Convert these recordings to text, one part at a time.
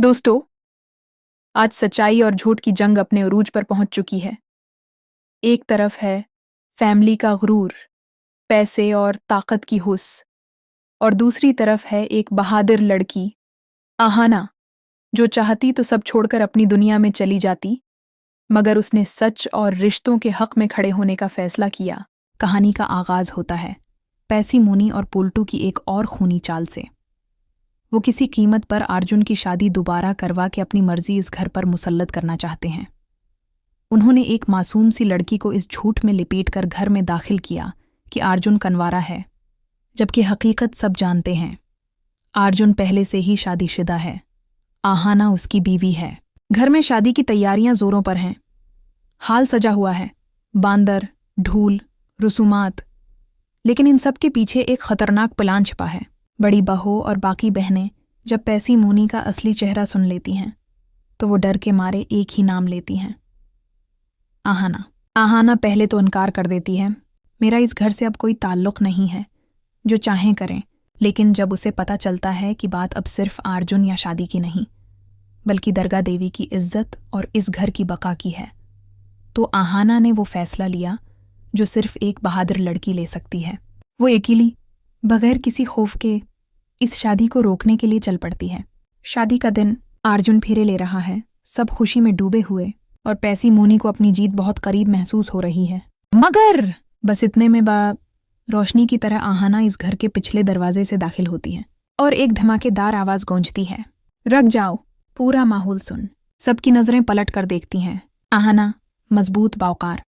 दोस्तों, आज सच्चाई और झूठ की जंग अपने उरूज पर पहुंच चुकी है। एक तरफ है फैमिली का गुरूर, पैसे और ताकत की हुस, और दूसरी तरफ है एक बहादुर लड़की, आहाना, जो चाहती तो सब छोड़कर अपनी दुनिया में चली जाती, मगर उसने सच और रिश्तों के हक में खड़े होने का फैसला किया। कहानी का आगाज होता है पैसी मुनी और पुल्टू की एक और खूनी चाल से। वो किसी कीमत पर अर्जुन की शादी दोबारा करवा के अपनी मर्जी इस घर पर मुसल्लत करना चाहते हैं। उन्होंने एक मासूम सी लड़की को इस झूठ में लिपेटकर घर में दाखिल किया कि अर्जुन कन्वारा है, जबकि हकीकत सब जानते हैं। अर्जुन पहले से ही शादीशुदा है, आहाना उसकी बीवी है। घर में शादी की तैयारियां जोरों पर हैं। हाल सजा हुआ है, बांदर, ढूल, रसूमात, लेकिन इन सब के पीछे एक खतरनाक प्लान छिपा है। बड़ी बहू और बाकी बहनें जब पैसी मुनी का असली चेहरा सुन लेती हैं तो वो डर के मारे एक ही नाम लेती हैं, आहाना। आहाना पहले तो इनकार कर देती है, मेरा इस घर से अब कोई ताल्लुक नहीं है, जो चाहें करें। लेकिन जब उसे पता चलता है कि बात अब सिर्फ अर्जुन या शादी की नहीं, बल्कि दरगाह देवी की इज्जत और इस घर की बका की है, तो आहाना ने वो फैसला लिया जो सिर्फ एक बहादुर लड़की ले सकती है। वो अकेली, बगैर किसी खौफ के, इस शादी को रोकने के लिए चल पड़ती है। शादी का दिन, अर्जुन फेरे ले रहा है, सब खुशी में डूबे हुए, और पैसी मुनी को अपनी जीत बहुत करीब महसूस हो रही है। मगर बस इतने में रोशनी की तरह आहाना इस घर के पिछले दरवाजे से दाखिल होती है और एक धमाकेदार आवाज गूंजती है, रख जाओ। पूरा माहौल सुन। सबकी नजरें पलट कर देखती हैं। आहाना मजबूत बावकार,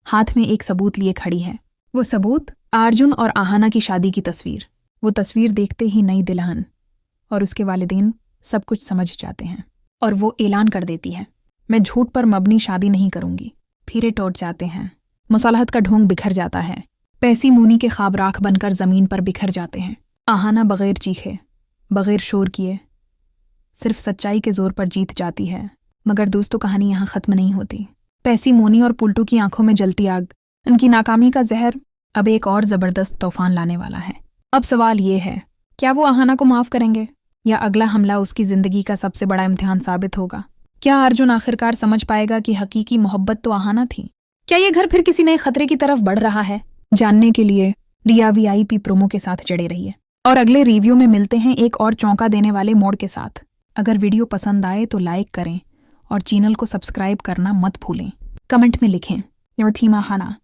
हाथ में एक सबूत लिए खड़ी है। वो सबूत अर्जुन और आहाना की शादी की तस्वीर। वो तस्वीर देखते ही नई दुल्हन और उसके वालिदैन सब कुछ समझ जाते हैं और वो ऐलान कर देती है, मैं झूठ पर मबनी शादी नहीं करूंगी। फिरे टूट जाते हैं, मुसलहत का ढोंग बिखर जाता है, पैसी मुनी के ख्वाब राख बनकर जमीन पर बिखर जाते हैं। आहाना बगैर चीखे, बगैर शोर किए, सिर्फ सच्चाई के जोर पर जीत जाती है। मगर दोस्तों, कहानी यहाँ खत्म नहीं होती। पैसी मुनी और पुल्टू की आंखों में जलती आग, उनकी नाकामी का जहर अब एक और जबरदस्त तूफान लाने वाला है। अब सवाल ये है, क्या वो आहाना को माफ करेंगे या अगला हमला उसकी जिंदगी का सबसे बड़ा इम्तिहान साबित होगा? क्या अर्जुन आखिरकार समझ पाएगा कि हकीकी मोहब्बत तो आहाना थी? क्या ये घर फिर किसी नए खतरे की तरफ बढ़ रहा है? जानने के लिए रिया VIP प्रोमो के साथ जड़े रहिए और अगले रिव्यू में मिलते हैं एक और चौंका देने वाले मोड़ के साथ। अगर वीडियो पसंद आए तो लाइक करें और चैनल को सब्सक्राइब करना मत भूलें। कमेंट में लिखें योर टीम आहाना।